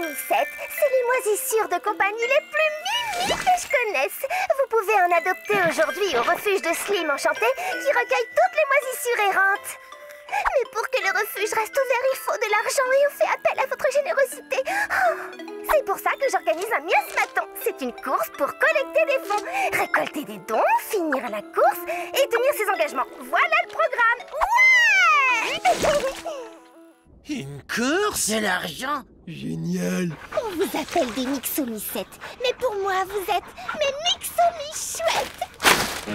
Soumisette, c'est les moisissures de compagnie les plus mimiques que je connaisse. Vous pouvez en adopter aujourd'hui au refuge de Slim Enchanté qui recueille toutes les moisissures errantes. Mais pour que le refuge reste ouvert, il faut de l'argent et on fait appel à votre générosité. Oh, c'est pour ça que j'organise un miasmaton. C'est une course pour collecter des fonds, récolter des dons, finir la course et tenir ses engagements. Voilà le programme. Ouais. Une course? De l'argent? Génial. On vous appelle des Mixomissettes, mais pour moi, vous êtes mes Mixomis-chouettes. Oh,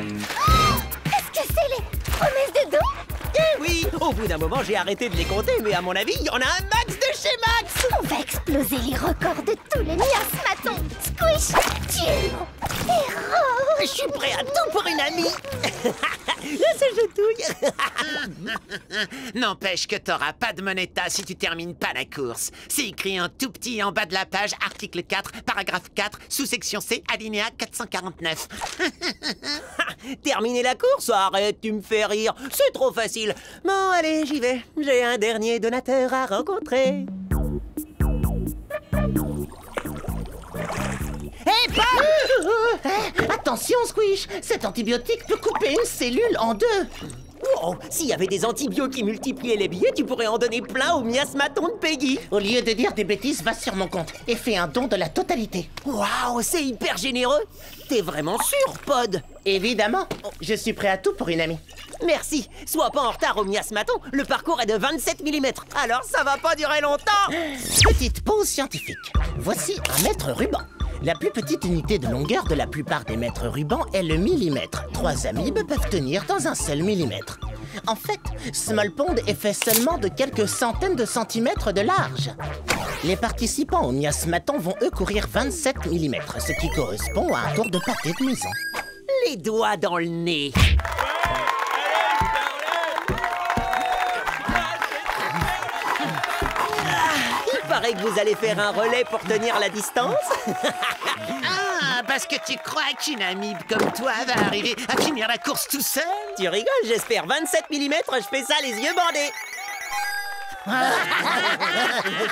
est-ce que c'est les promesses de dons? Eh oui, au bout d'un moment, j'ai arrêté de les compter, mais à mon avis, il y en a un max de chez Max. On va exploser les records de tous les miasmatons. Squish, tu es mon héros. Je suis prêt à tout pour une amie. C'est jetouille. N'empêche que t'auras pas de moneta si tu termines pas la course. C'est écrit en tout petit en bas de la page, article 4, paragraphe 4, sous-section C, alinéa 449. Terminer la course? Arrête, tu me fais rire. C'est trop facile. Bon, allez, j'y vais. J'ai un dernier donateur à rencontrer. Hé, Bob! Attention, Squish! Cet antibiotique peut couper une cellule en deux. Oh, s'il y avait des antibiotiques qui multipliaient les billets, tu pourrais en donner plein au miasmaton de Peggy. Au lieu de dire des bêtises, va sur mon compte et fais un don de la totalité. Waouh, c'est hyper généreux. T'es vraiment sûr, Pod? Évidemment, je suis prêt à tout pour une amie. Merci. Sois pas en retard au miasmaton. Le parcours est de 27 mm. Alors ça va pas durer longtemps. Petite pause scientifique. Voici un mètre ruban. La plus petite unité de longueur de la plupart des mètres rubans est le millimètre. 3 amibes peuvent tenir dans un seul millimètre. En fait, Small Pond est fait seulement de quelques centaines de centimètres de large. Les participants au miasmaton vont eux courir 27 mm, ce qui correspond à un tour de pâté de maison. Les doigts dans le nez. Il paraît que vous allez faire un relais pour tenir la distance. Ah, parce que tu crois qu'une amibe comme toi va arriver à finir la course tout seul? Tu rigoles, j'espère. 27 mm, je fais ça les yeux bandés.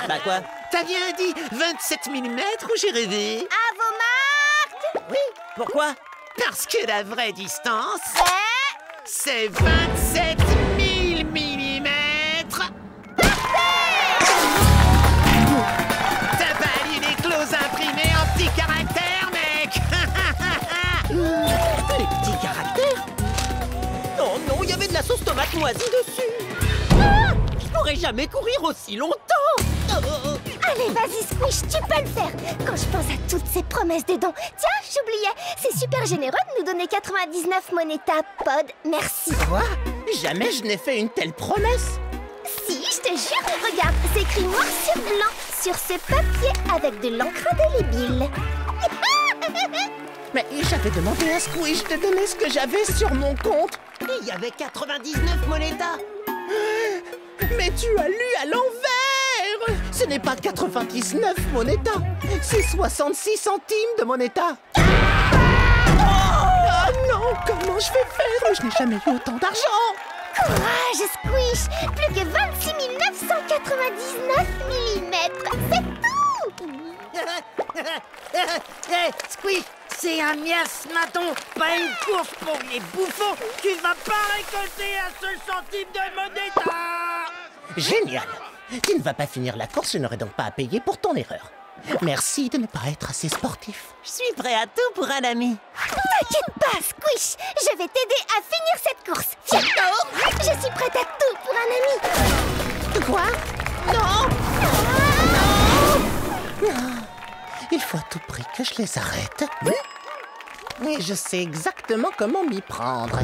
Bah quoi? T'as bien dit 27 mm ou j'ai rêvé? À vos marques. Oui, pourquoi? Parce que la vraie distance, c'est 27 000 millimètres. T'as pas lu les clauses imprimées en petits caractères, mec? Les petits caractères? Oh non, il y avait de la sauce tomate moisie dessus. Je pourrais jamais courir aussi longtemps. Allez, vas-y, Squish, tu peux le faire. Quand je pense à toutes ces promesses de dons. Tiens, j'oubliais, c'est super généreux de nous donner 99 monétas, Pod. Merci. Quoi? Jamais je n'ai fait une telle promesse. Si, je te jure, regarde, c'est écrit noir sur blanc sur ce papier avec de l'encre indélébile. Mais j'avais demandé à Squish de donner ce que j'avais sur mon compte. Il y avait 99 monétas. Mais tu as lu à l'envers! Ce n'est pas 99 monétas, c'est 66 centimes de monétas. Ah non, comment je vais faire? Je n'ai jamais eu autant d'argent. Courage, Squish. Plus que 26 999 millimètres. C'est tout. Hé, Squish, c'est un miasmaton, pas une course pour les bouffons. Tu vas pas récolter un seul centime de moneta. Génial. Tu ne vas pas finir la course, je n'aurai donc pas à payer pour ton erreur. Merci de ne pas être assez sportif. Je suis prêt à tout pour un ami. T'inquiète pas, Squish. Je vais t'aider à finir cette course. Bientôt. Je suis prête à tout pour un ami. Quoi? Non! Non! Il faut à tout prix que je les arrête. Et je sais exactement comment m'y prendre.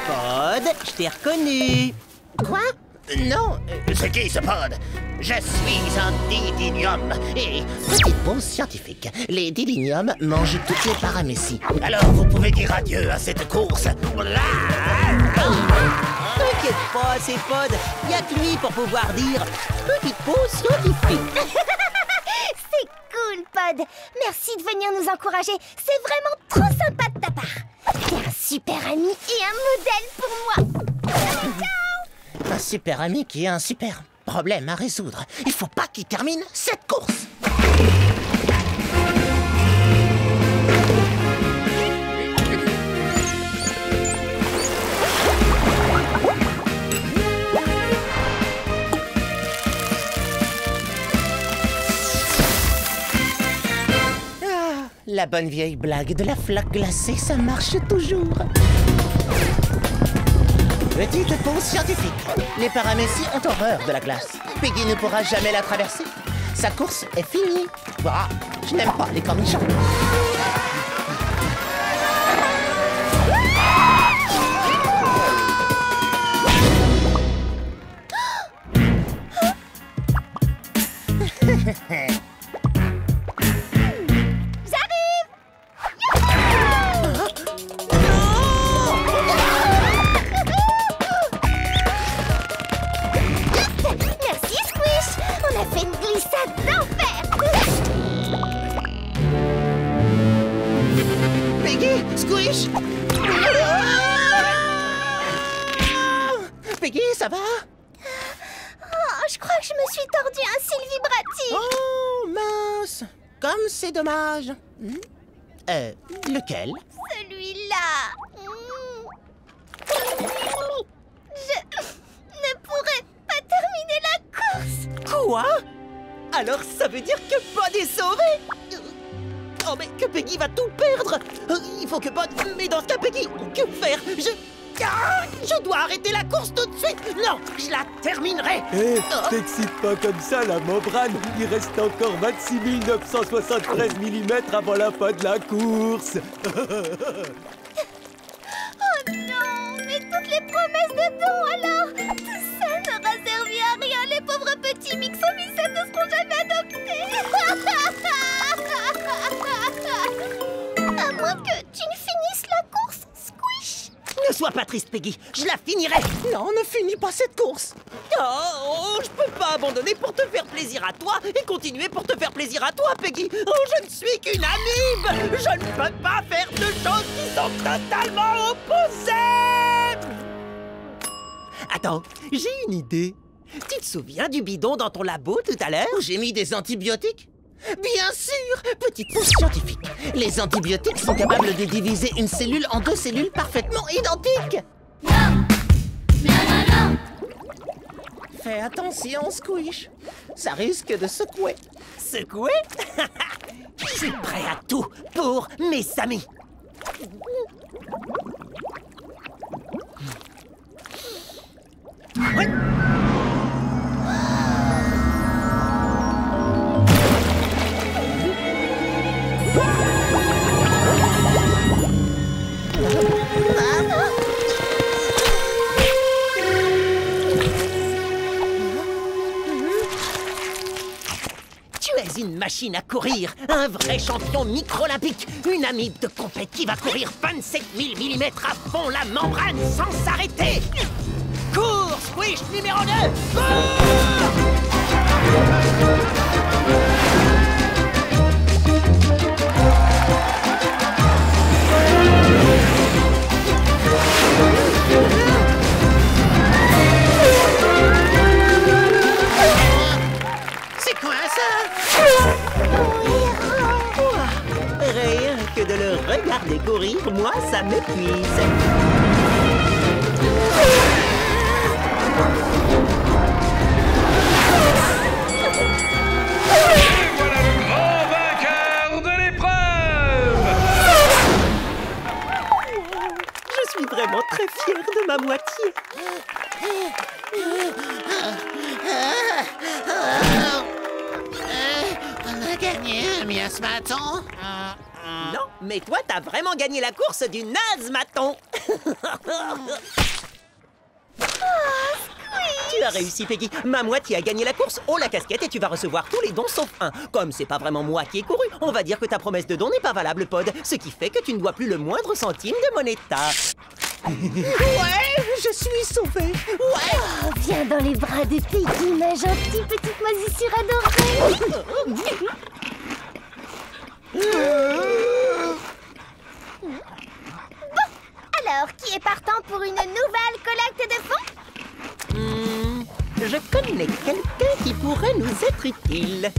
Pod, je t'ai reconnu. Quoi? Non, C'est qui ce pod? Je suis un didinium et... petite pause scientifique. Les diliniums mangent toutes les paramécies. Alors vous pouvez dire adieu à cette course. T'inquiète pas assez, Pod. Y a que lui pour pouvoir dire petite pause scientifique. C'est cool, Pod. Merci de venir nous encourager. C'est vraiment trop sympa de ta part. T'es un super ami et un modèle pour moi. Ciao. Un super ami qui a un super problème à résoudre. Il faut pas qu'il termine cette course. La bonne vieille blague de la flaque glacée, ça marche toujours. Petite pause scientifique. Les paramécies ont horreur de la glace. Peggy ne pourra jamais la traverser. Sa course est finie. Ah, je n'aime pas les cornichons. Peggy, ça va? Oh, je crois que je me suis tordu un cil vibratif. Oh, mince! Comme c'est dommage. Lequel? Celui-là. Je ne pourrais pas terminer la course. Quoi? Alors ça veut dire que Pod est sauvé? Oh, mais que Peggy va tout perdre! Il faut que Pod... Mais dans ce cas, Peggy, que faire? Je dois arrêter la course tout de suite! Non, je la terminerai! Hé, t'excite pas comme ça, la membrane! Il reste encore 26 973 mm avant la fin de la course! Oh non, mais toutes les promesses de Don alors! Tout ça n'aura servi à rien, les pauvres petits Mixomicètes ne seront jamais adoptés! À moins que tu ne finisses la course, Squish! Ne sois pas triste, Peggy, je la finirai! Non, ne finis pas cette course. Oh, je peux pas abandonner pour te faire plaisir à toi et continuer pour te faire plaisir à toi, Peggy! Oh, je ne suis qu'une amibe! Je ne peux pas faire deux choses qui sont totalement opposées! Attends, j'ai une idée. Tu te souviens du bidon dans ton labo tout à l'heure? Où j'ai mis des antibiotiques? Bien sûr! Petite pause scientifique. Les antibiotiques sont capables de diviser une cellule en deux cellules parfaitement identiques. Non! Fais attention, Squish. Ça risque de secouer. Secouer? Je suis prêt à tout pour mes amis. Ouais. Tu es une machine à courir, un vrai champion micro-olympique, une amibe de compète qui va courir 27 000 mm à fond la membrane sans s'arrêter. Cours, Squish numéro 2, cours! C'est quoi ça? Rien que de le regarder courir, moi, ça m'épuise. Voilà le grand vainqueur de l'épreuve! Je suis vraiment très fière de ma moitié. On a gagné un miasmaton? Non, mais toi, t'as vraiment gagné la course du naze-maton. Tu as réussi, Peggy. Ma moitié a gagné la course. Oh, la casquette, et tu vas recevoir tous les dons sauf un. Comme c'est pas vraiment moi qui ai couru, on va dire que ta promesse de don n'est pas valable, Pod. Ce qui fait que tu ne dois plus le moindre centime de mon état. Ouais, Je suis sauvé. Ouais. Oh, viens dans les bras de Peggy, ma gentille petite moisissure adorée. Bon, alors, qui est partant pour une nouvelle collecte de fonds? Je connais quelqu'un qui pourrait nous être utile.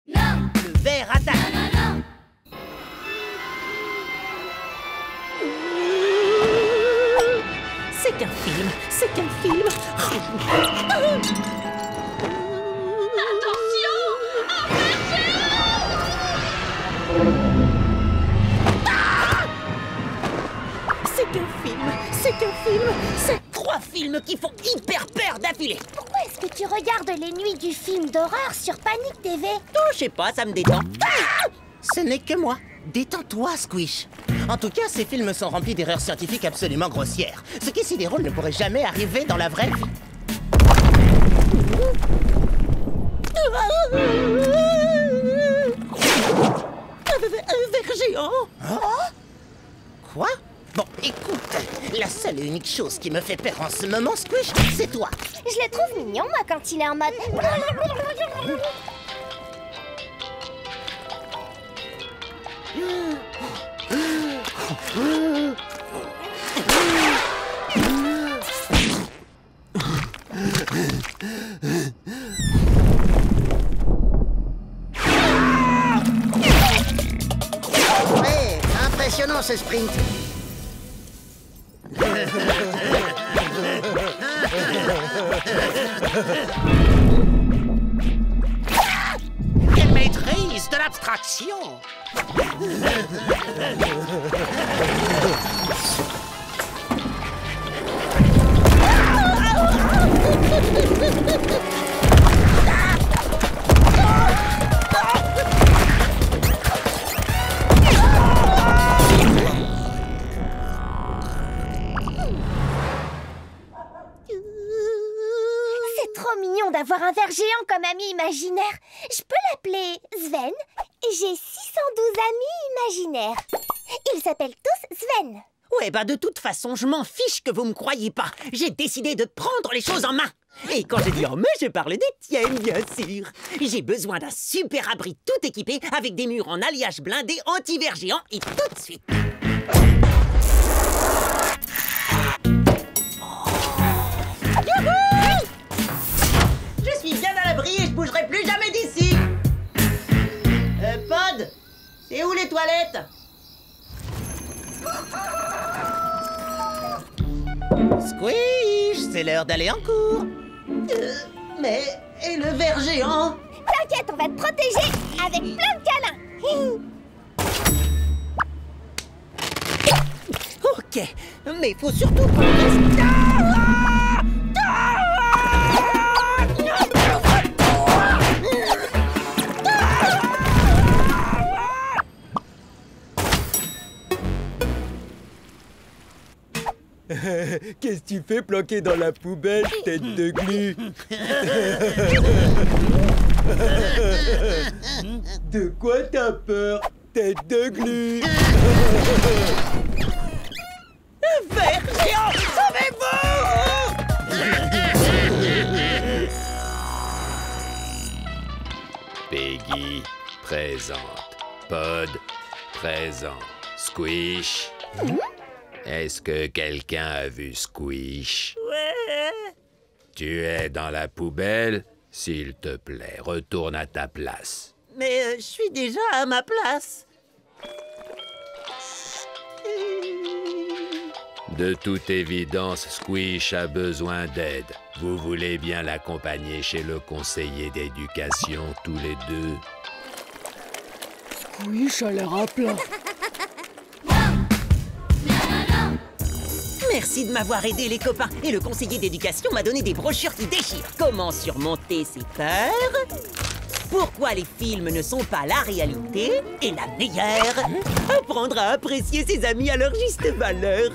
Le ver attaque. C'est qu'un film, c'est qu'un film. C'est qu'un film, c'est qu'un film. C'est 3 films qui font hyper peur d'affilée. Pourquoi est-ce que tu regardes les nuits du film d'horreur sur Panic TV? Oh, je sais pas, ça me détend. Ce n'est que moi. Détends-toi, Squish. En tout cas, ces films sont remplis d'erreurs scientifiques absolument grossières. Ce qui, si des rôles ne pourrait jamais arriver dans la vraie vie. Un ver géant. Quoi? Bon, écoute, la seule et unique chose qui me fait peur en ce moment, Squish, c'est toi. Je le trouve mignon, moi, quand il est en mode... Ouais, impressionnant ce sprint. Quelle maîtrise de l'abstraction! C'est trop mignon d'avoir un ver géant comme ami imaginaire. Je peux l'appeler Sven. J'ai 612 amis imaginaires. Ils s'appellent tous Sven. Ouais, bah de toute façon, je m'en fiche que vous me croyez pas. J'ai décidé de prendre les choses en main. Et quand j'ai dit en main, je parle des tiennes, bien sûr. J'ai besoin d'un super abri tout équipé avec des murs en alliage blindé anti-ver géant et tout de suite. Youhou! Je suis bien à l'abri et je bougerai plus jamais d'ici. Pod, c'est où les toilettes? Squish, c'est l'heure d'aller en cours. Mais... et le ver géant? T'inquiète, on va te protéger avec plein de câlins. Ok, mais faut surtout qu'on reste... Qu'est-ce que tu fais planqué dans la poubelle, tête de glu? De quoi t'as peur, tête de glu? Ver géant, sauvez-vous! Peggy, présente. Pod, présent. Squish. Est-ce que quelqu'un a vu Squish? Ouais. Tu es dans la poubelle? S'il te plaît, retourne à ta place. Mais je suis déjà à ma place. De toute évidence, Squish a besoin d'aide. Vous voulez bien l'accompagner chez le conseiller d'éducation, tous les deux? Squish a l'air à plat. Merci de m'avoir aidé, les copains. Et le conseiller d'éducation m'a donné des brochures qui déchirent. Comment surmonter ses peurs? Pourquoi les films ne sont pas la réalité? Et la meilleure, apprendre à apprécier ses amis à leur juste valeur.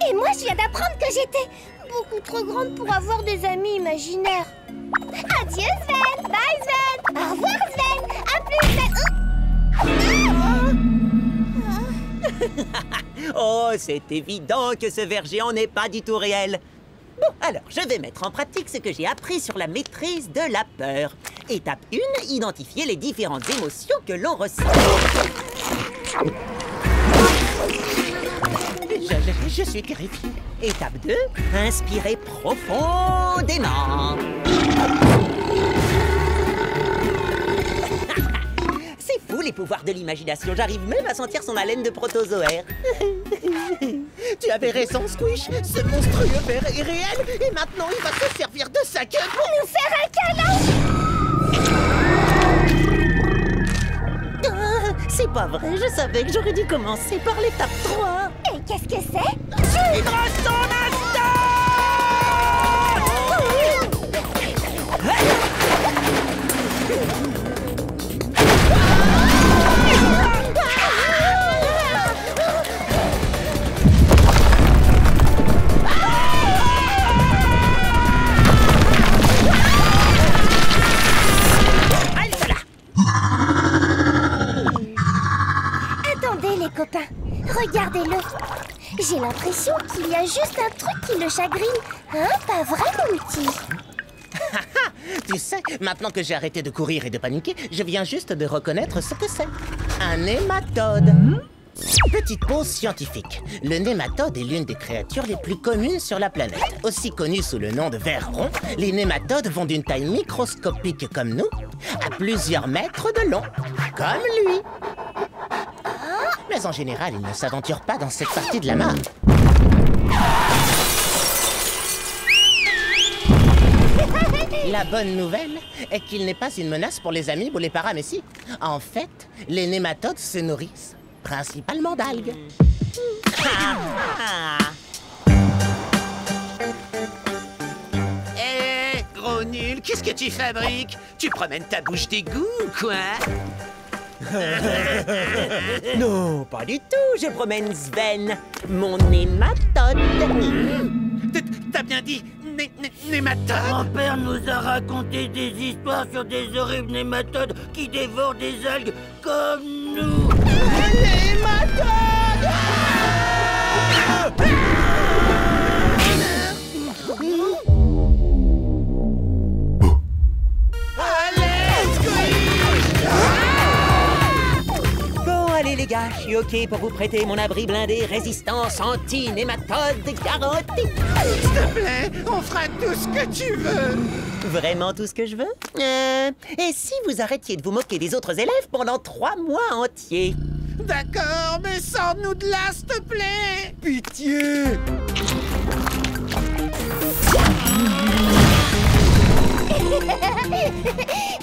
Et moi, je viens d'apprendre que j'étais beaucoup trop grande pour avoir des amis imaginaires. Adieu, Sven. Bye, Sven. Au revoir, Sven. À plus, Sven. Oh, c'est évident que ce ver géant n'est pas du tout réel. Bon, alors, je vais mettre en pratique ce que j'ai appris sur la maîtrise de la peur. Étape 1, identifier les différentes émotions que l'on ressent. Je suis terrifié. Étape 2, inspirer profondément. C'est fou les pouvoirs de l'imagination, j'arrive même à sentir son haleine de protozoaire. Tu avais raison, Squish. Ce monstrueux ver est réel et maintenant il va se servir de sa queue pour Nous faire un câlin. C'est pas vrai, je savais que j'aurais dû commencer par l'étape 3. Et qu'est-ce que c'est? Suivre son instinct! Attendez, les copains. Regardez-le. J'ai l'impression qu'il y a juste un truc qui le chagrine. Hein, pas vrai, mon petit? Tu sais, maintenant que j'ai arrêté de courir et de paniquer, je viens juste de reconnaître ce que c'est. Un nématode. Petite pause scientifique. Le nématode est l'une des créatures les plus communes sur la planète. Aussi connu sous le nom de ver rond, les nématodes vont d'une taille microscopique comme nous à plusieurs mètres de long, comme lui. Mais en général, ils ne s'aventurent pas dans cette partie de la map. La bonne nouvelle est qu'il n'est pas une menace pour les amibes ou les paramécies. En fait, les nématodes se nourrissent principalement d'algues. Hé, gros nul, qu'est-ce que tu fabriques? Tu promènes ta bouche d'égout ou quoi? Non, pas du tout, je promène Sven, mon nématode. T'as bien dit nématode? Grand-père nous a raconté des histoires sur des horribles nématodes qui dévorent des algues comme nous. Allez les gars, je suis OK pour vous prêter mon abri blindé résistance anti-nématode garantie. S'il te plaît, on fera tout ce que tu veux. Vraiment tout ce que je veux? Et si vous arrêtiez de vous moquer des autres élèves pendant 3 mois entiers? D'accord, mais sors-nous de là, s'il te plaît. Pitié!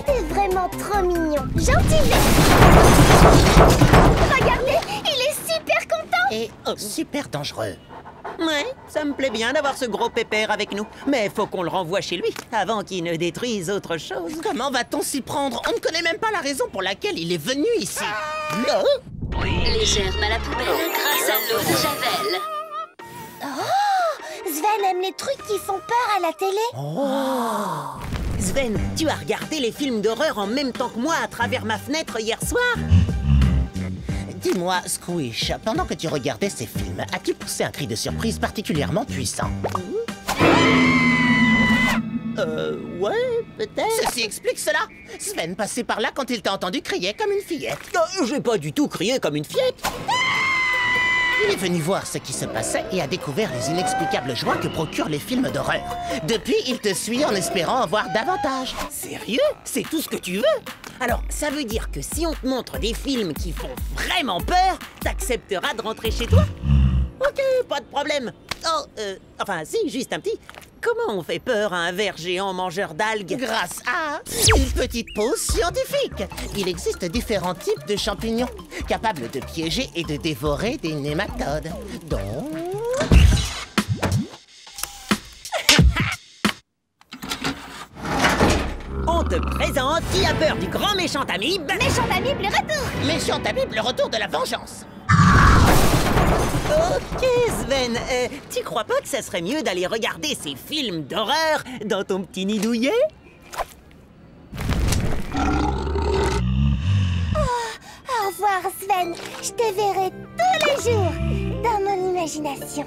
T'es vraiment trop mignon. Gentil. Regardez, il est super content. Et super dangereux. Ouais, ça me plaît bien d'avoir ce gros pépère avec nous. Mais faut qu'on le renvoie chez lui avant qu'il ne détruise autre chose. Comment va-t-on s'y prendre? On ne connaît même pas la raison pour laquelle il est venu ici. Les germes à la poubelle grâce à l'eau de Javel. Oh, Sven aime les trucs qui font peur à la télé. Sven, tu as regardé les films d'horreur en même temps que moi à travers ma fenêtre hier soir? Dis-moi, Squish, pendant que tu regardais ces films, as-tu poussé un cri de surprise particulièrement puissant? Ouais, peut-être. Ceci explique cela. Sven passait par là quand il t'a entendu crier comme une fillette. J'ai pas du tout crié comme une fillette. Il est venu voir ce qui se passait et a découvert les inexplicables joies que procurent les films d'horreur. Depuis, il te suit en espérant en voir davantage. Sérieux? C'est tout ce que tu veux? Alors, ça veut dire que si on te montre des films qui font vraiment peur, t'accepteras de rentrer chez toi? Ok, pas de problème. Enfin, si, juste un petit. Comment on fait peur à un ver géant mangeur d'algues? Grâce à une petite pause scientifique. Il existe différents types de champignons capables de piéger et de dévorer des nématodes. Donc... On te présente qui a peur du grand méchant amibe. Méchant amibe, le retour. Méchant amibe, le retour de la vengeance. Ok, Sven, tu crois pas que ça serait mieux d'aller regarder ces films d'horreur dans ton petit nid douillet? Au revoir, Sven. Je te verrai tous les jours dans mon imagination.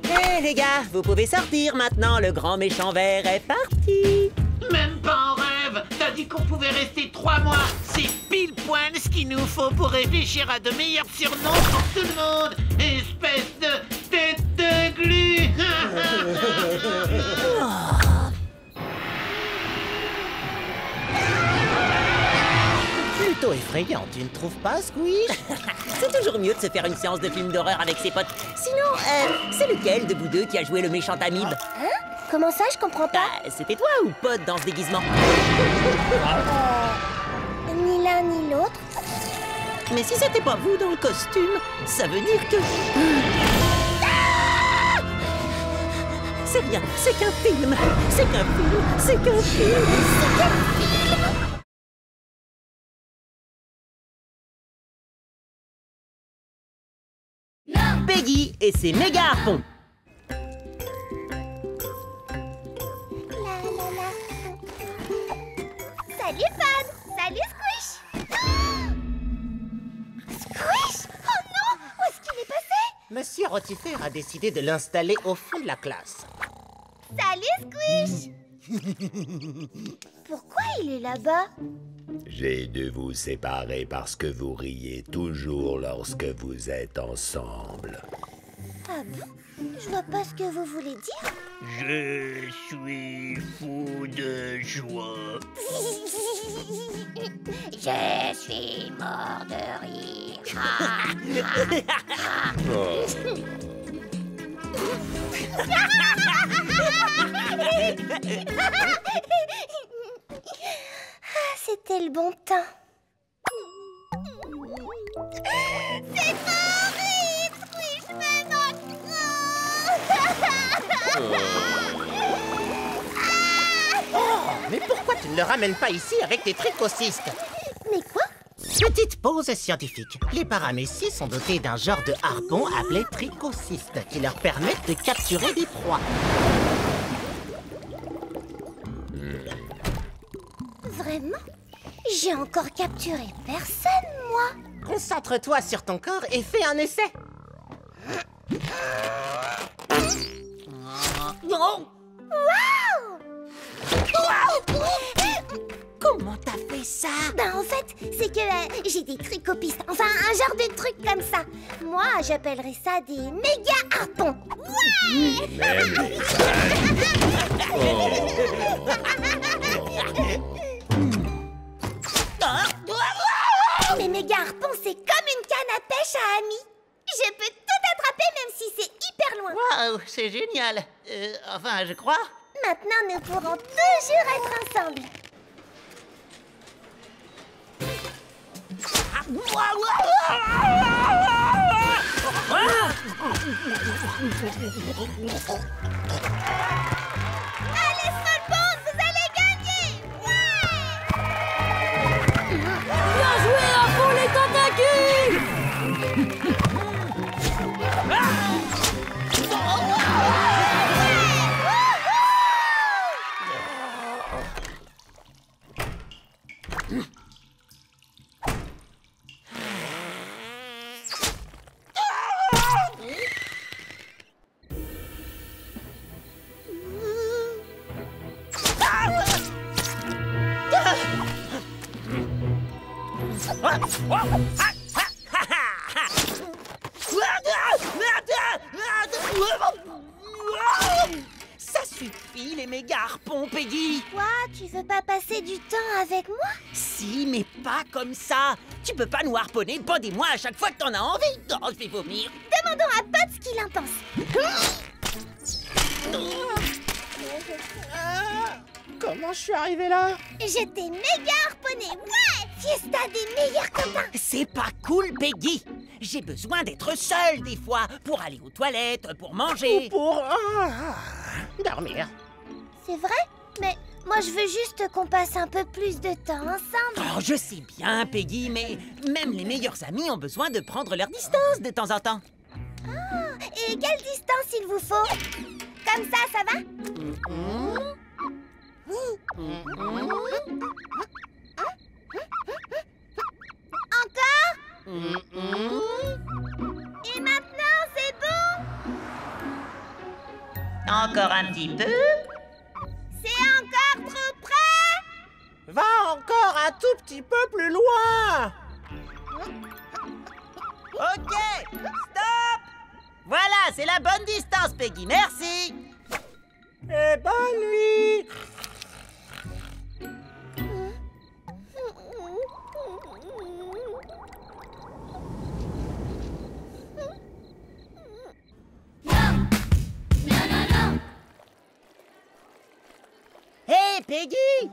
Hé les gars, vous pouvez sortir maintenant, le grand méchant vert est parti. Même pas en rêve. T'as dit qu'on pouvait rester 3 mois. C'est pile poil ce qu'il nous faut pour réfléchir à de meilleurs surnoms pour tout le monde. Espèce de tête de glu. Plutôt effrayant, tu ne trouves pas, Squish? C'est toujours mieux de se faire une séance de film d'horreur avec ses potes. Sinon, c'est lequel de vous deux qui a joué le méchant amibe? Hein? Comment ça, je comprends pas? Bah, c'était toi ou Pod dans ce déguisement? Ni l'un ni l'autre. Mais si c'était pas vous dans le costume, ça veut dire que... C'est rien, c'est qu'un film. C'est qu'un film, c'est qu'un film. C'est qu'un film. Peggy et ses méga harpons. Salut, Pan. Salut, Squish. Squish? Oh non! Où est-ce qu'il est passé? Monsieur Rotifer a décidé de l'installer au fond de la classe. Salut, Squish. Pourquoi il est là-bas? J'ai dû vous séparer parce que vous riez toujours lorsque vous êtes ensemble. Ah bon? Je vois pas ce que vous voulez dire. Je suis fou de joie. Je suis mort de rire. Ah, c'était le bon temps. C'est horrible, Squish, mais Mais pourquoi tu ne le ramènes pas ici avec tes tricocystes? Mais quoi? Petite pause scientifique. Les paramécies sont dotés d'un genre de harpon appelé tricocystes qui leur permettent de capturer des proies. Vraiment? J'ai encore capturé personne, moi. Concentre-toi sur ton corps et fais un essai. Non! Waouh! Comment t'as fait ça? Ben en fait, c'est que j'ai des tricopistes. Enfin, un genre de truc comme ça. Moi, j'appellerais ça des méga harpons. Ouais! Même les fans. Mes méga harpons, c'est comme une canne à pêche à amis. Je peux tout attraper même si c'est hyper loin. Waouh, c'est génial. Enfin, je crois. Maintenant, nous pourrons toujours être ensemble. Allez, Smallbones, vous allez gagner! Ouais! Bien joué à fond les tentacules! Ça suffit, les méga harpons, Peggy. Quoi? Tu veux pas passer du temps avec moi? Si, mais pas comme ça. Tu peux pas nous harponner, Pod et moi, à chaque fois que t'en as envie. Oh, je vais vomir. Demandons à Pod ce qu'il en pense. Comment je suis arrivé là? Je t'ai méga harponné. Ouais! Fiesta des meilleurs copains. C'est pas cool, Peggy. J'ai besoin d'être seule des fois, pour aller aux toilettes, pour manger. Pour dormir. C'est vrai? Mais Moi, je veux juste qu'on passe un peu plus de temps ensemble. Oh, je sais bien, Peggy, mais même les meilleurs amis ont besoin de prendre leur distance de temps en temps. Ah, et quelle distance il vous faut? Comme ça va? Encore? Et maintenant, c'est bon? Encore un petit peu. C'est encore trop près? Va encore un tout petit peu plus loin. Ok, stop! Voilà, c'est la bonne distance, Peggy, merci! Et bonne nuit. Hé, Peggy!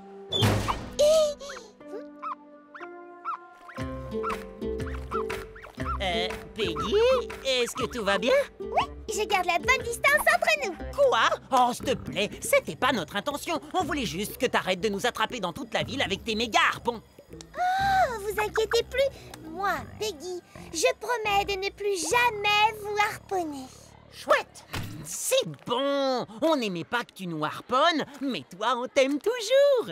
Peggy, est-ce que tout va bien? Oui, je garde la bonne distance entre nous. Quoi? Oh, s'il te plaît, c'était pas notre intention. On voulait juste que t'arrêtes de nous attraper dans toute la ville avec tes méga harpons. Oh, vous inquiétez plus. Moi, Peggy, je promets de ne plus jamais vous harponner. Chouette! C'est bon! On n'aimait pas que tu nous harponnes, mais toi, on t'aime toujours!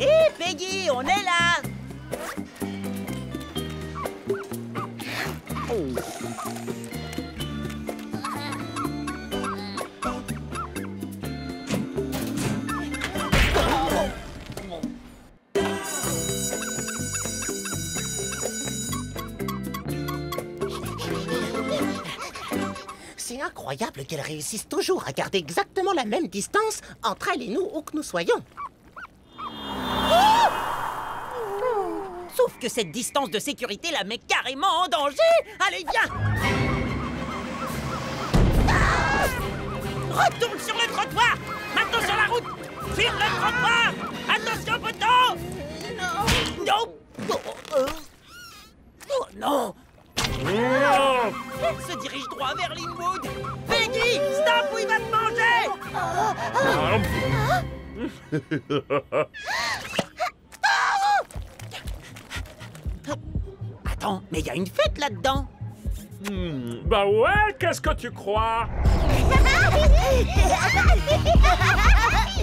Hé, Peggy, on est là! C'est incroyable qu'elles réussissent toujours à garder exactement la même distance entre elles et nous, où que nous soyons. Sauf que cette distance de sécurité la met carrément en danger! Allez, viens! Retourne sur le trottoir! Maintenant sur la route! Sur le trottoir! Attention, poteau! Non! Oh non! Elle se dirige droit vers Linwood! Peggy! Stop ou il va te manger! Attends, mais il y a une fête là-dedans! Bah ouais, qu'est-ce que tu crois?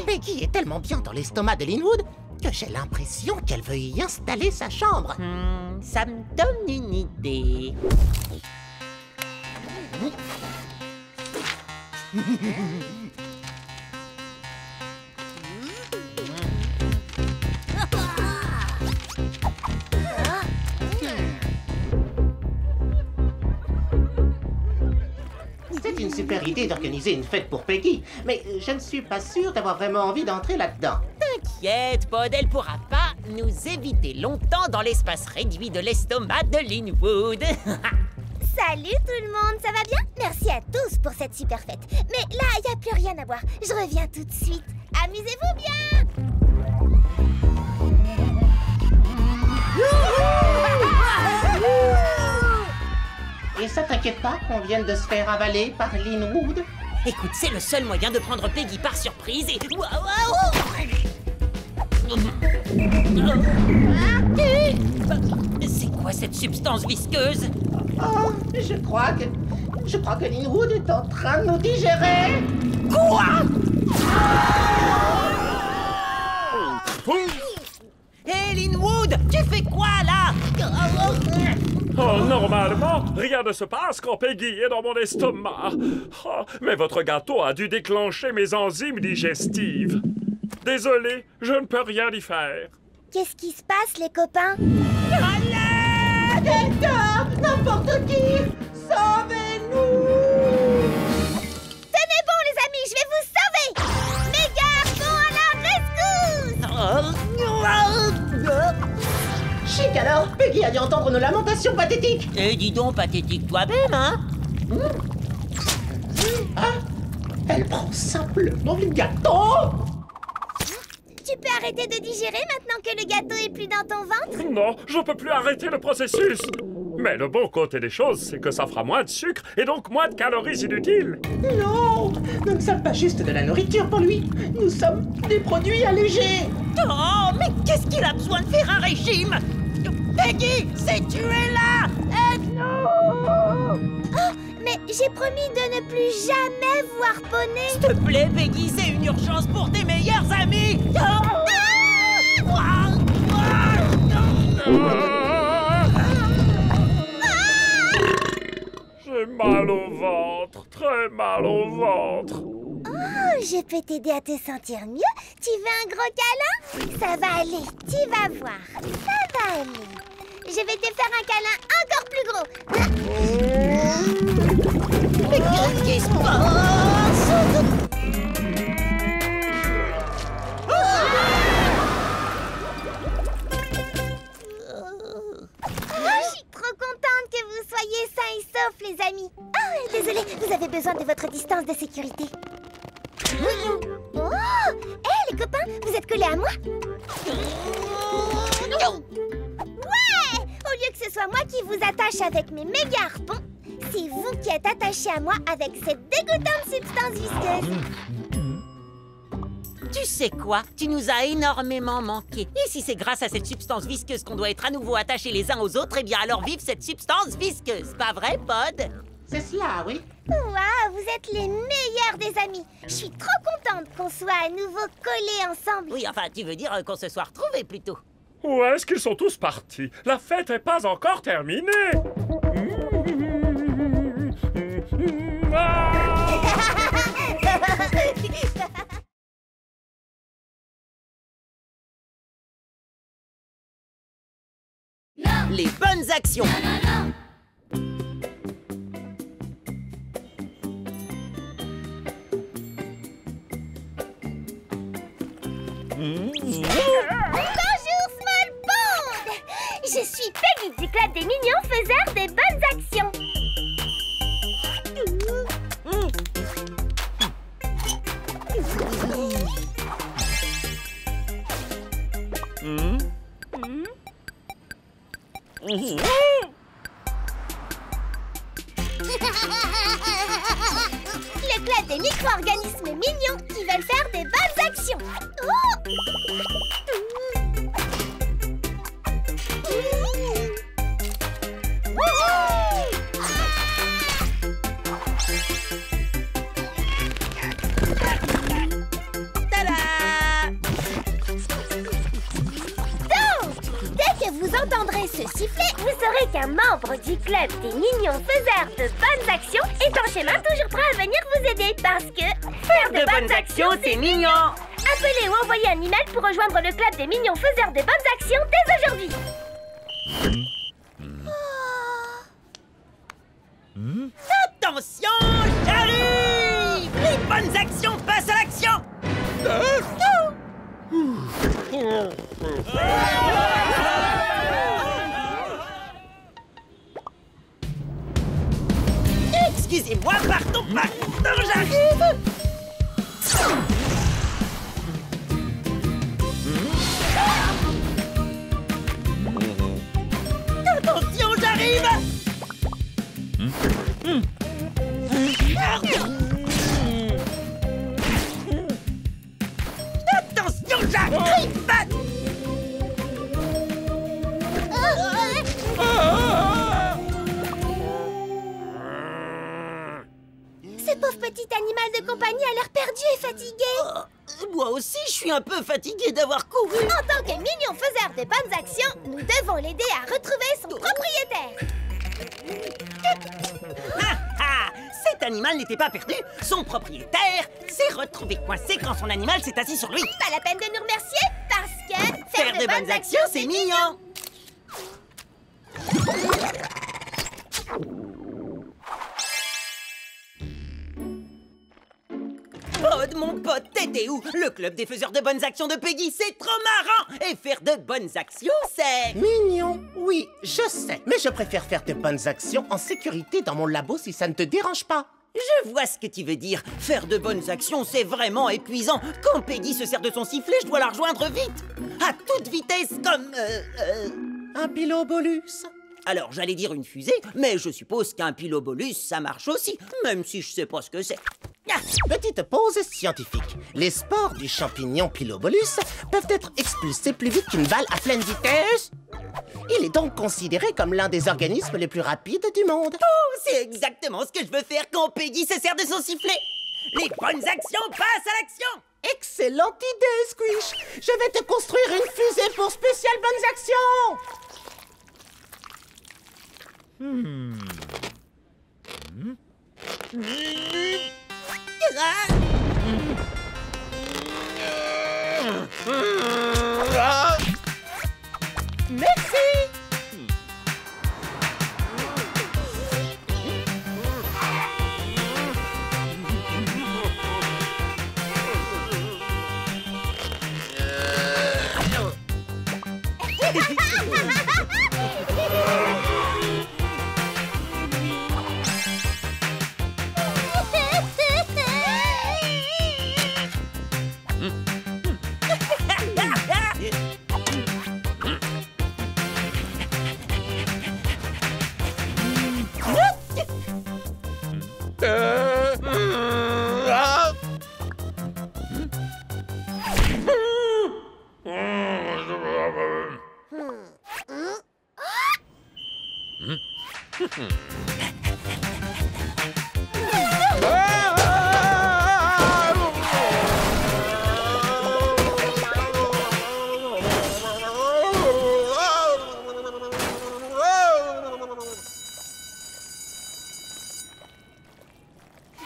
Peggy est tellement bien dans l'estomac de Linwood que j'ai l'impression qu'elle veut y installer sa chambre. Ça me donne une idée. C'est une super idée d'organiser une fête pour Peggy, mais je ne suis pas sûr d'avoir vraiment envie d'entrer là-dedans. T'inquiète, Pod, elle pourra pas nous éviter longtemps dans l'espace réduit de l'estomac de Linwood. Salut tout le monde, ça va bien? Merci à tous pour cette super fête. Mais là, il n'y a plus rien à boire. Je reviens tout de suite. Amusez-vous bien! Et ça t'inquiète pas qu'on vienne de se faire avaler par Linwood? Écoute, c'est le seul moyen de prendre Peggy par surprise et... C'est quoi cette substance visqueuse? Oh, je crois que Linwood est en train de nous digérer. Quoi? Hé, Linwood, tu fais quoi là? Oh, normalement, rien ne se passe quand Peggy est dans mon estomac. Oh, mais votre gâteau a dû déclencher mes enzymes digestives. Désolé, je ne peux rien y faire. Qu'est-ce qui se passe, les copains? Allez! Quelqu'un! N'importe qui! Sauvez-nous! Tenez bon, les amis, je vais vous sauver! Méga harpon à la rescousse! Chic alors! Peggy a dû entendre nos lamentations pathétiques! Et dis donc, pathétique toi-même, hein? Ah! Elle prend simplement le gâteau! Tu peux arrêter de digérer maintenant que le gâteau est plus dans ton ventre? Non, je peux plus arrêter le processus. Mais le bon côté des choses, c'est que ça fera moins de sucre et donc moins de calories inutiles. Non, nous ne sommes pas juste de la nourriture pour lui. Nous sommes des produits allégés. Oh, mais qu'est-ce qu'il a besoin de faire un régime? Peggy, c'est tu es là! Aide-nous! Oh, mais j'ai promis de ne plus jamais voir Poney. S'il te plaît, Peggy, c'est une urgence pour tes meilleurs amis! J'ai mal au ventre, très mal au ventre. Oh, je peux t'aider à te sentir mieux. Tu veux un gros câlin? Ça va aller, tu vas voir. Ça va aller. Je vais te faire un câlin encore plus gros. Mais qu'est-ce qui se passe? Je suis trop contente que vous soyez sains et saufs, les amis. Ah, désolé, vous avez besoin de votre distance de sécurité. Oh! Hé, les copains, vous êtes collés à moi? Ouais! Au lieu que ce soit moi qui vous attache avec mes méga harpons, c'est vous qui êtes attachés à moi avec cette dégoûtante substance visqueuse. Tu sais quoi? Tu nous as énormément manqué. Et si c'est grâce à cette substance visqueuse qu'on doit être à nouveau attachés les uns aux autres, eh bien alors vive cette substance visqueuse. Pas vrai, Pod? C'est cela, oui. Waouh, vous êtes les meilleurs des amis. Je suis trop contente qu'on soit à nouveau collés ensemble. Oui, enfin, tu veux dire qu'on se soit retrouvés plutôt. Où est-ce qu'ils sont tous partis? La fête n'est pas encore terminée. Les bonnes actions. Bonjour, Small Bond. Je suis Peggy du Club des Mignons Faiseurs des Bonnes Actions. Le club des micro-organismes mignons qui veulent faire des bonnes actions. Vous entendrez ce sifflet, vous saurez qu'un membre du club des mignons faiseurs de bonnes actions est en chemin toujours prêt à venir vous aider parce que faire de bonnes actions, c'est mignon. Appelez ou envoyez un email pour rejoindre le club des mignons faiseurs de bonnes actions dès aujourd'hui. Attention, j'arrive! Les bonnes actions passent à l'action! Excusez-moi, pardon, j'arrive! Attention, j'arrive! Attention, j'arrive! Ce pauvre petit animal de compagnie a l'air perdu et fatigué. Moi aussi, je suis un peu fatigué d'avoir couru. En tant que mignon faiseur de bonnes actions, nous devons l'aider à retrouver son propriétaire. Cet animal n'était pas perdu. Son propriétaire s'est retrouvé coincé quand son animal s'est assis sur lui. Pas la peine de nous remercier parce que faire de bonnes actions, c'est mignon. Pod, mon pote, t'étais où? Le club des faiseurs de bonnes actions de Peggy, c'est trop marrant! Et faire de bonnes actions, c'est... Mignon, oui, je sais. Mais je préfère faire de bonnes actions en sécurité dans mon labo si ça ne te dérange pas. Je vois ce que tu veux dire. Faire de bonnes actions, c'est vraiment épuisant. Quand Peggy se sert de son sifflet, je dois la rejoindre vite. À toute vitesse, comme... Un pilobolus. Alors, j'allais dire une fusée, mais je suppose qu'un pilobolus, ça marche aussi, même si je sais pas ce que c'est. Ah, Petite pause scientifique. Les spores du champignon pilobolus peuvent être expulsés plus vite qu'une balle à pleine vitesse. Il est donc considéré comme l'un des organismes les plus rapides du monde. oh, c'est exactement ce que je veux faire quand Peggy se sert de son sifflet. Les bonnes actions passent à l'action. Excellente idée, Squish. Je vais te construire une fusée pour spéciales bonnes actions. Merci.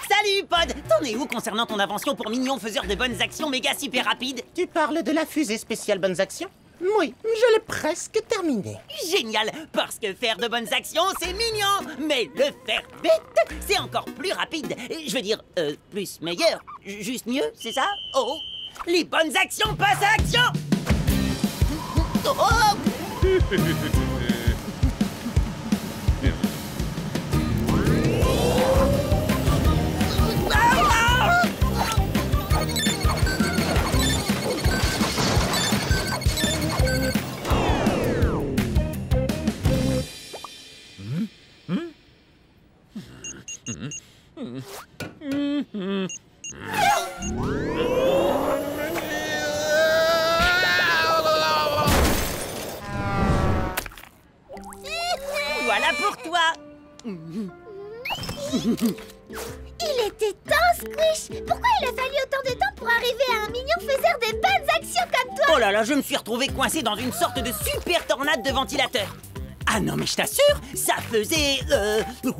Salut, Pod. T'en es où concernant ton invention pour mignon faiseur de bonnes actions méga super rapide? Tu parles de la fusée spéciale bonnes actions? Oui, je l'ai presque terminée. Génial, parce que faire de bonnes actions, c'est mignon. Mais le faire vite, c'est encore plus rapide. Je veux dire, plus meilleur. Juste mieux, c'est ça? Oh, les bonnes actions passent à l'action. Oh. Voilà pour toi. Il était temps, Squish. Pourquoi il a fallu autant de temps pour arriver à un mignon faiseur de bonnes actions comme toi? Oh là là, je me suis retrouvé coincé dans une sorte de super tornade de ventilateur. Ah non, mais je t'assure, ça faisait... Oh non!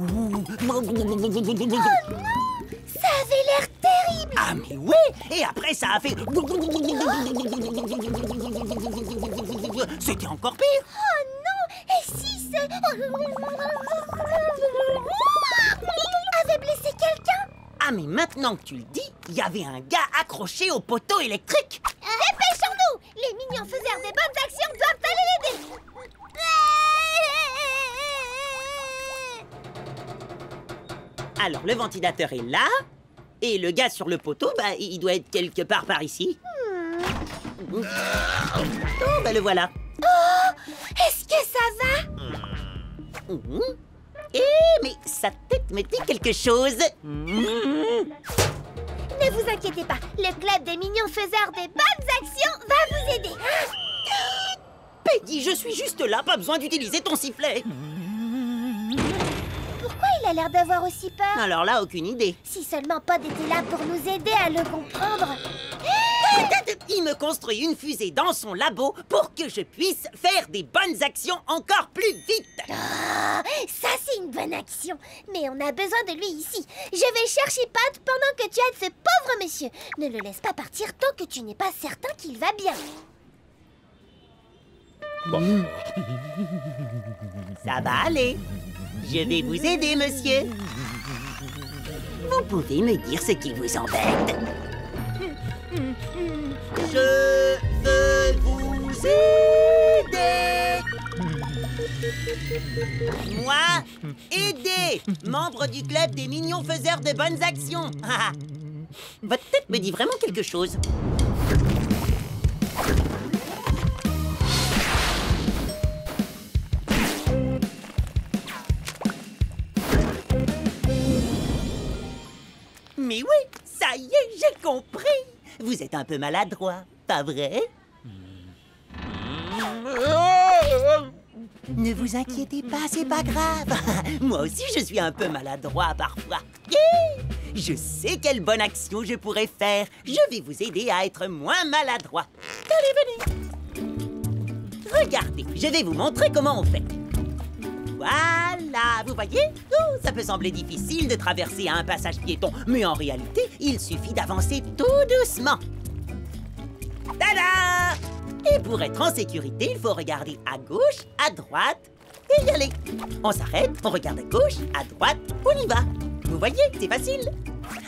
Ça avait l'air terrible! Ah mais ouais! Et après, ça a fait... C'était encore pire! Oh non! Et si ce... avait blessé quelqu'un? Ah mais maintenant que tu le dis, il y avait un gars accroché au poteau électrique! Dépêchons-nous! Les mignons faiseurs des bonnes actions doivent aller l'aider! Alors, le ventilateur est là, et le gars sur le poteau, bah, il doit être quelque part par ici. Oh, bah, le voilà. Oh! Est-ce que ça va? Mais sa tête me dit quelque chose. Ne vous inquiétez pas, le club des mignons faiseurs des bonnes actions va vous aider. Peggy, je suis juste là, pas besoin d'utiliser ton sifflet. Pourquoi il a l'air d'avoir aussi peur? Alors là, aucune idée. Si seulement Pod était là pour nous aider à le comprendre. Il me construit une fusée dans son labo pour que je puisse faire des bonnes actions encore plus vite. Oh, ça, c'est une bonne action. Mais on a besoin de lui ici. Je vais chercher Pod pendant que tu aides ce pauvre monsieur. Ne le laisse pas partir tant que tu n'es pas certain qu'il va bien. Ça va aller. Je vais vous aider, monsieur. Vous pouvez me dire ce qui vous embête? Je veux vous aider. Moi, Aidé, membre du club des mignons faiseurs de bonnes actions. Votre tête me dit vraiment quelque chose. Mais oui, ça y est, j'ai compris. Vous êtes un peu maladroit, pas vrai? Ne vous inquiétez pas, c'est pas grave. Moi aussi, je suis un peu maladroit parfois. Je sais quelle bonne action je pourrais faire. Je vais vous aider à être moins maladroit. Allez, venez. Regardez, je vais vous montrer comment on fait. Voilà, vous voyez? Oh, ça peut sembler difficile de traverser un passage piéton, mais en réalité, il suffit d'avancer tout doucement. Tada! Et pour être en sécurité, il faut regarder à gauche, à droite et y aller. On s'arrête, on regarde à gauche, à droite, on y va. Vous voyez, c'est facile.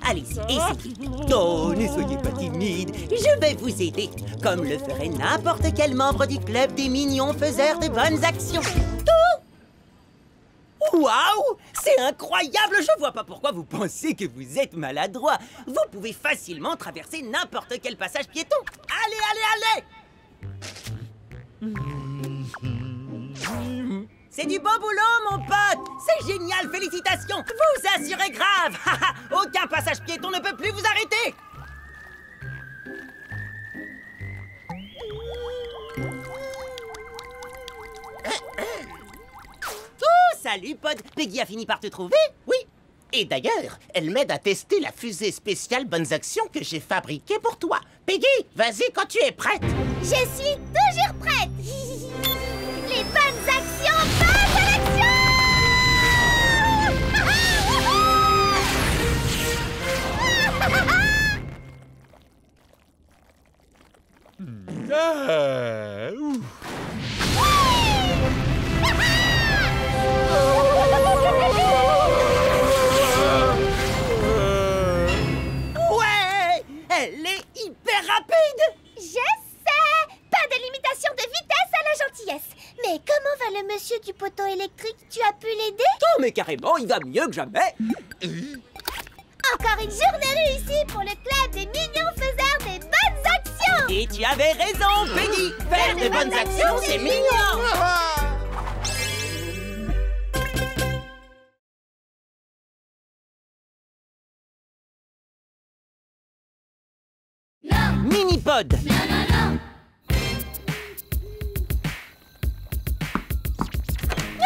Allez-y, essayez. Oh, ne soyez pas timide, je vais vous aider, comme le ferait n'importe quel membre du club des mignons faiseurs de bonnes actions. Waouh! C'est incroyable! Je vois pas pourquoi vous pensez que vous êtes maladroit. Vous pouvez facilement traverser n'importe quel passage piéton. Allez, allez, allez! C'est du bon boulot, mon pote! C'est génial, félicitations! Vous assurez grave! Aucun passage piéton ne peut plus vous arrêter! Oh, salut, Pod! Peggy a fini par te trouver? Oui. Et d'ailleurs, elle m'aide à tester la fusée spéciale Bonnes Actions que j'ai fabriquée pour toi. Peggy, vas-y quand tu es prête. Je suis toujours prête. Les bonnes actions passent à l'action. Ouais! Elle est hyper rapide! Je sais. Pas de limitation de vitesse à la gentillesse. Mais comment va le monsieur du poteau électrique? Tu as pu l'aider? Oh, mais carrément, il va mieux que jamais! Encore une journée réussie pour le club des mignons faiseurs des bonnes actions. Et tu avais raison, Peggy! Faire de bonnes actions, c'est mignon! Minipod!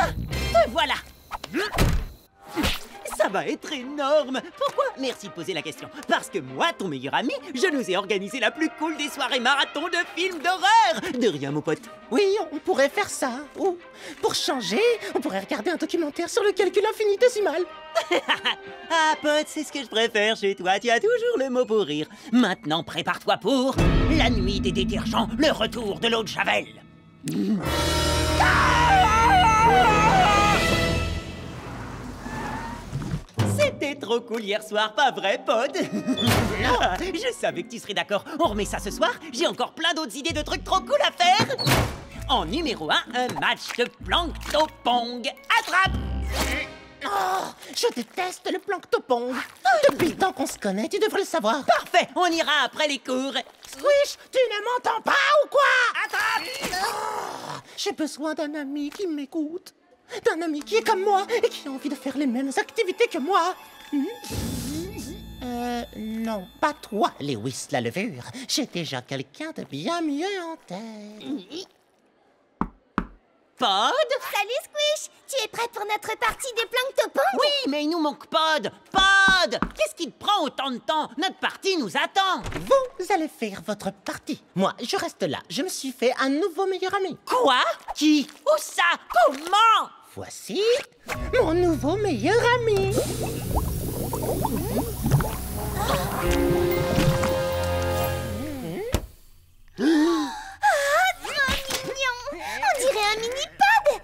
Ah, te voilà! Ça va être énorme! Pourquoi? Merci de poser la question. Parce que moi, ton meilleur ami, je nous ai organisé la plus cool des soirées marathon de films d'horreur! De rien, mon pote. Oui, on pourrait faire ça. Ou, pour changer, on pourrait regarder un documentaire sur le calcul infinitésimal. Ah, pote, c'est ce que je préfère chez toi. Tu as toujours le mot pour rire. Maintenant, prépare-toi pour la nuit des détergents, le retour de l'eau de Javel. C'était trop cool hier soir, pas vrai, Pod? Je savais que tu serais d'accord. On remet ça ce soir? J'ai encore plein d'autres idées de trucs trop cool à faire. En numéro 1, un match de planctopong. Attrape! Oh, je déteste le planctopong. Depuis le temps qu'on se connaît, tu devrais le savoir. Parfait, on ira après les cours. Squish, tu ne m'entends pas ou quoi? Attrape! Oh, j'ai besoin d'un ami qui m'écoute. D'un ami qui est comme moi et qui a envie de faire les mêmes activités que moi. Non, pas toi, Lewis la levure. J'ai déjà quelqu'un de bien mieux en tête. Pod? Salut Squish. Tu es prête pour notre partie de planctopong? Oui, mais il nous manque Pod. Pod! Qu'est-ce qui te prend autant de temps? Notre partie nous attend. Vous allez faire votre partie. Moi, je reste là. Je me suis fait un nouveau meilleur ami. Quoi? Qui? Où ça? Comment? Voici mon nouveau meilleur ami. Trop mignon. On dirait un mini-pod.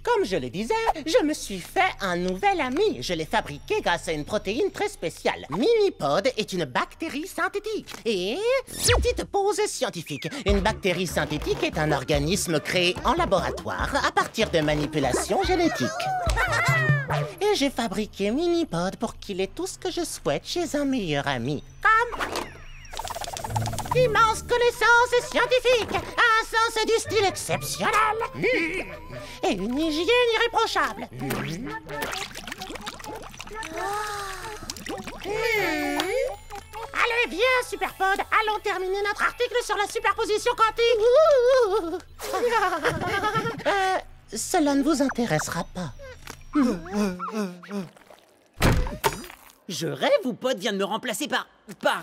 Comme je je le disais, je me suis fait un nouvel ami. Je l'ai fabriqué grâce à une protéine très spéciale. Minipod est une bactérie synthétique. Et petite pause scientifique. Une bactérie synthétique est un organisme créé en laboratoire à partir de manipulations génétiques. Et j'ai fabriqué Minipod pour qu'il ait tout ce que je souhaite chez un meilleur ami. Comme immense connaissance scientifique, un sens du style exceptionnel et une hygiène irréprochable. Allez, viens, Superpod, allons terminer notre article sur la superposition quantique. Cela ne vous intéressera pas. Je rêve ou Pod vient de me remplacer par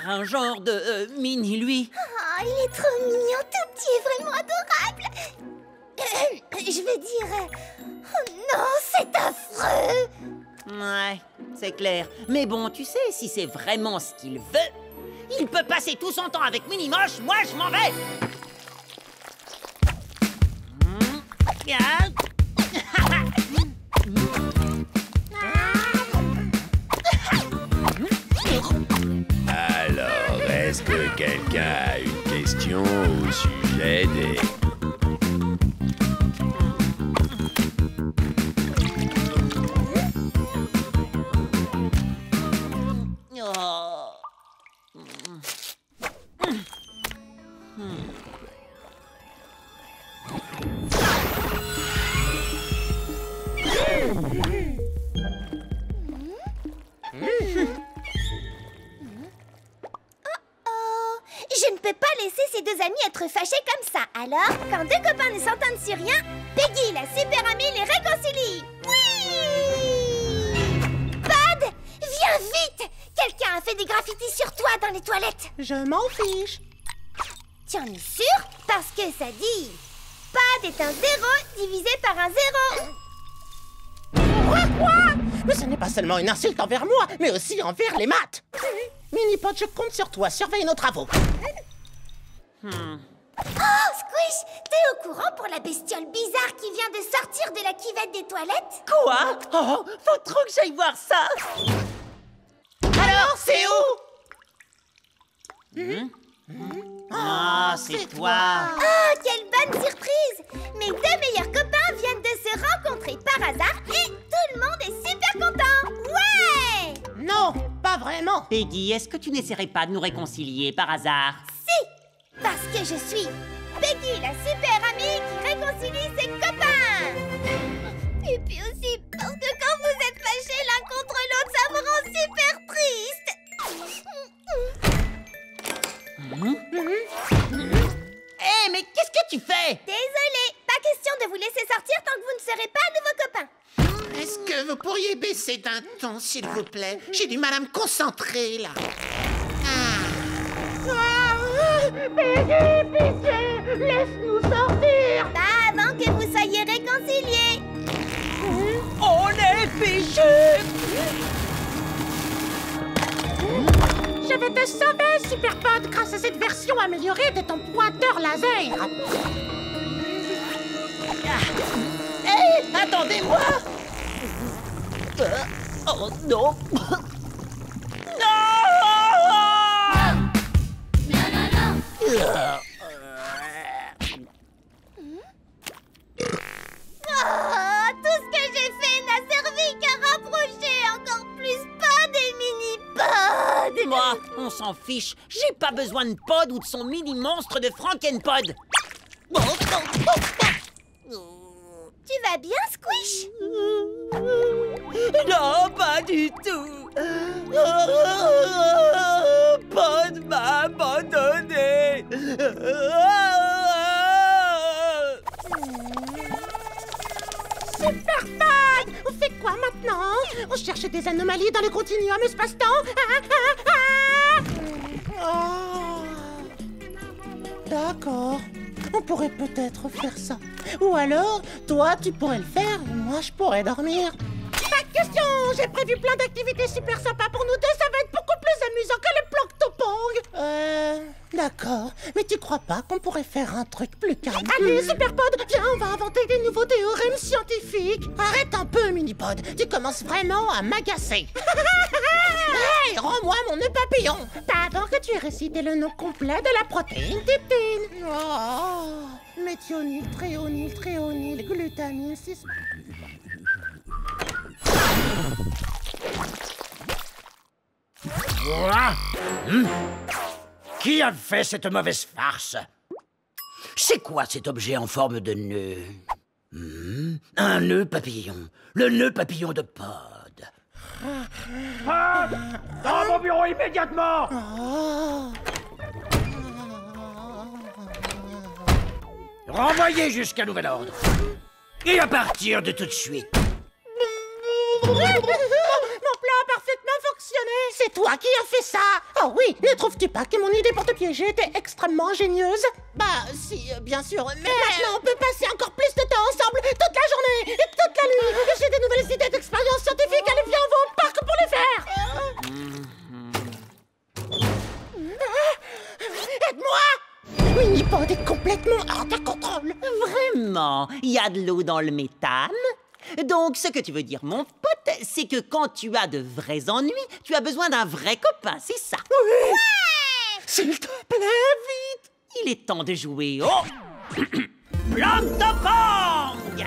un genre de mini-lui. Oh, il est trop mignon, tout petit et vraiment adorable. Je veux dire... Oh non, c'est affreux. Ouais, c'est clair. Mais bon, tu sais, si c'est vraiment ce qu'il veut, il peut passer tout son temps avec Minimoche, moi je m'en vais. Alors, est-ce que quelqu'un a une question au sujet des... Je ne peux pas laisser ces deux amis être fâchés comme ça. Alors, quand deux copains ne s'entendent sur rien, Peggy, la super amie, les réconcilie. Oui! Pod, viens vite! Quelqu'un a fait des graffitis sur toi dans les toilettes. Je m'en fiche. Tu en es sûr? Parce que ça dit... Pod est un 0 divisé par un 0. Quoi? Mais ce n'est pas seulement une insulte envers moi, mais aussi envers les maths. Minipod, je compte sur toi. Surveille nos travaux. Oh, Squish, t'es au courant pour la bestiole bizarre qui vient de sortir de la cuvette des toilettes? Quoi? Oh, faut trop que j'aille voir ça. Alors, c'est où? Ah, c'est toi. Oh, quelle bonne surprise! Mes deux meilleurs copains viennent de se rencontrer par hasard et tout le monde est super content! Ouais! Non, pas vraiment. Peggy, est-ce que tu n'essaierais pas de nous réconcilier par hasard? Si! Parce que je suis Peggy, la super amie qui réconcilie ses copains! Et puis aussi parce que quand vous êtes fâchés l'un contre l'autre, ça me rend super triste! Hé, mais qu'est-ce que tu fais? Désolée, pas question de vous laisser sortir tant que vous ne serez pas de vos copains. Est-ce que vous pourriez baisser d'un ton, s'il vous plaît? J'ai du mal à me concentrer, là. Peggy, pitié, laisse-nous sortir. Pas avant que vous soyez réconciliés. On est fichus. Je vais te sauver, Superpod, grâce à cette version améliorée de ton pointeur laser. Hé, attendez-moi. Oh non. Oh, tout ce que j'ai fait n'a servi qu'à rapprocher encore plus Pod et Mini-Pod. Moi, on s'en fiche. J'ai pas besoin de Pod ou de son mini-monstre de Frankenpod. Tu vas bien, Squish? Non, pas du tout. Pod m'a abandonné. Superpod, on fait quoi maintenant? On cherche des anomalies dans le continuum espace-temps? Oh. D'accord. On pourrait peut-être faire ça. Ou alors, toi, tu pourrais le faire et moi, je pourrais dormir. Pas de question. J'ai prévu plein d'activités super sympas pour nous deux. Ça va être beaucoup plus amusant que le plancton Topong. D'accord. Mais tu crois pas qu'on pourrait faire un truc plus calme? Allez, Superpod, viens, on va inventer des nouveaux théorèmes scientifiques. Arrête un peu, Minipod. Tu commences vraiment à m'agacer. Hey, rends-moi mon nœud papillon. D'abord que tu aies récité le nom complet de la protéine peptine. Oh, méthionine, tréonyle, glutamine, 6... Quoi? Qui a fait cette mauvaise farce? C'est quoi cet objet en forme de nœud? Un nœud papillon. Le nœud papillon de Pod. Dans mon bureau immédiatement! Renvoyez jusqu'à nouvel ordre. Et à partir de tout de suite. Mon plan a parfaitement fonctionné. C'est toi qui as fait ça. Oh oui, ne trouves-tu pas que mon idée pour te piéger était extrêmement ingénieuse? Bah si, bien sûr, mais maintenant on peut passer encore plus de temps ensemble, toute la journée et toute la nuit. J'ai des nouvelles idées d'expériences scientifiques, allez viens, on va au parc pour les faire. Aide-moi! Minipod est complètement hors de contrôle. Vraiment? Il y a de l'eau dans le méthane? Donc, ce que tu veux dire, mon pote, c'est que quand tu as de vrais ennuis, tu as besoin d'un vrai copain, c'est ça? Oui! Ouais! S'il te plaît, vite! Il est temps de jouer au... Plan Topong!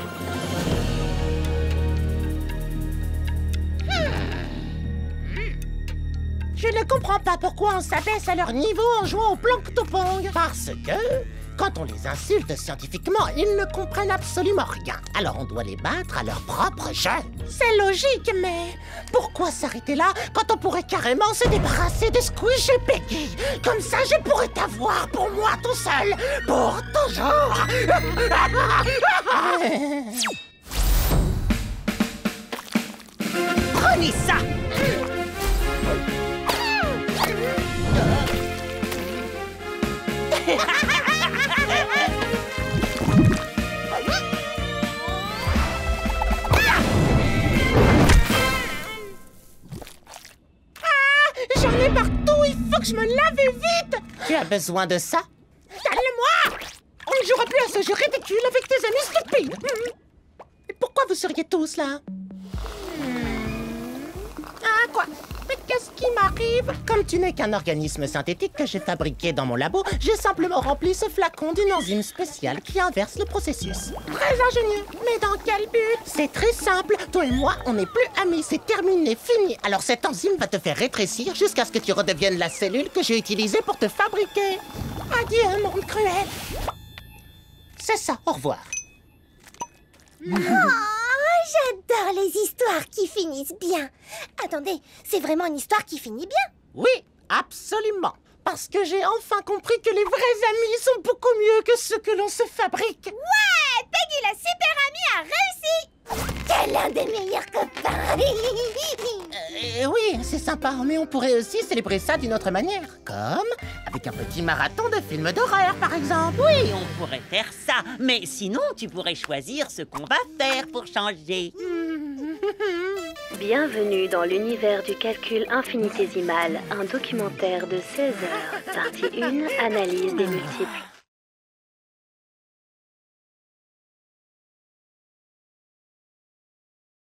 Je ne comprends pas pourquoi on s'abaisse à leur niveau en jouant au Planctopong. Parce que, quand on les insulte scientifiquement, ils ne comprennent absolument rien. Alors on doit les battre à leur propre jeu. C'est logique, mais pourquoi s'arrêter là quand on pourrait carrément se débarrasser de Squish et Peggy? Comme ça, je pourrais t'avoir pour moi tout seul, pour toujours. Prenez ça! J'en ai partout, il faut que je me lave vite. Tu as besoin de ça? Calme-moi! On ne jouera plus à ce jeu ridicule avec tes amis stupides. Et pourquoi vous seriez tous là? Ah, quoi? Mais qu'est-ce qui m'arrive? Comme tu n'es qu'un organisme synthétique que j'ai fabriqué dans mon labo, j'ai simplement rempli ce flacon d'une enzyme spéciale qui inverse le processus. Très ingénieux, mais dans quel but? C'est très simple, toi et moi, on n'est plus amis, c'est terminé, fini. Alors cette enzyme va te faire rétrécir jusqu'à ce que tu redeviennes la cellule que j'ai utilisée pour te fabriquer. Adieu, monde cruel. C'est ça, au revoir. J'adore les histoires qui finissent bien. Attendez, c'est vraiment une histoire qui finit bien? Oui, absolument. Parce que j'ai enfin compris que les vrais amis sont beaucoup mieux que ceux que l'on se fabrique. Ouais, Peggy la super amie a réussi. T'es l'un des meilleurs copains. Oui, c'est sympa, mais on pourrait aussi célébrer ça d'une autre manière. Comme avec un petit marathon de films d'horreur, par exemple. Oui, on pourrait faire ça. Mais sinon, tu pourrais choisir ce qu'on va faire pour changer. Bienvenue dans l'univers du calcul infinitésimal, un documentaire de 16 heures. Partie 1, analyse des multiples.